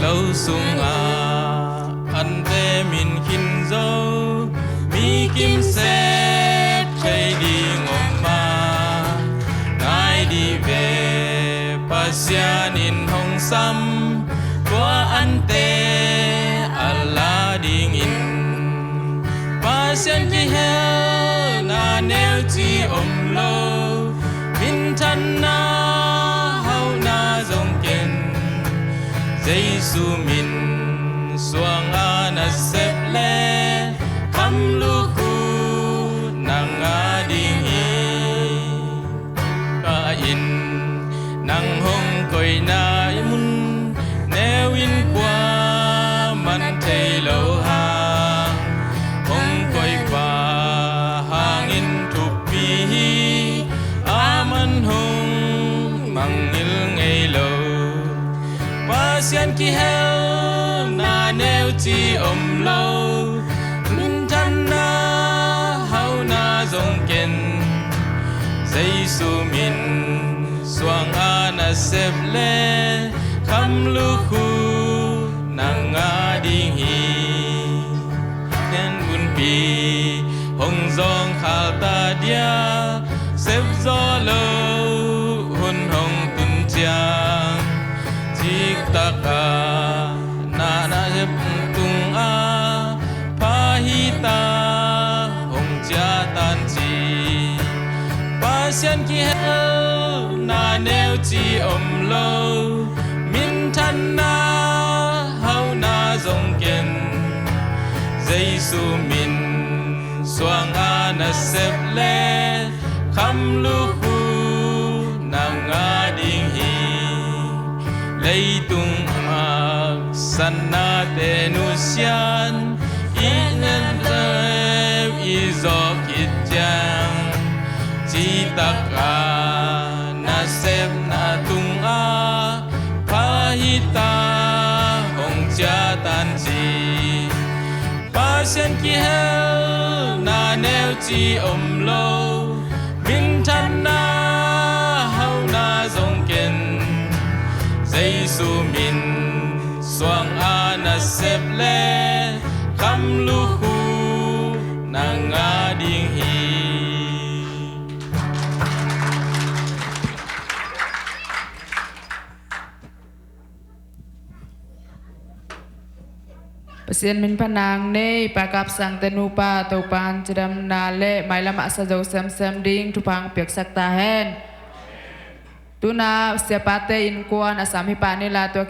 lâu sung anh tê mình kinh dâu mi kim xếp chạy đi ngom ma ngài đi về pasya in hong sam qua anh tê Allah ding in pasyan ki hel na neo chi om lo min than na hau na dòng ken Giêsu min suang ana sep le kam lu khu nang a ding hi ka in nang hong koi na mun neo in qua man thei lo ha hong koi qua hang in thup pi aman hong mang il ngei lo pasyan ki hel na neo chi om lo min than na hau na dòng ken Giêsu min suang ana sep le kham lu khu nang a ding hi nen bun pi hong zong khal ta dia sep zo lo hun hong tun chiang chik taka na na jep tung a pa hi ta hong cha tan chi pasyan ki hel na neo chi om lo min than na hau na dòng ken Giêsu min suang ana sep le kham lu khu nang a ding hi lấy tung mak san na te nu sian inen lev i zo kit jang chi tak a na sep na tung a pa hi ta hong cha tan chi pasyan ki hel na neo chi om lo min than na hau na dòng ken Giêsu min suang ana sep le kham lu khu nang a ding hi Pasien min panang ne pakap sang tenupa to pan chram na le mai lama sa jo sam sam ding tu pang piak sak ta hen tuna siapate in kuan asam hi pa ni la to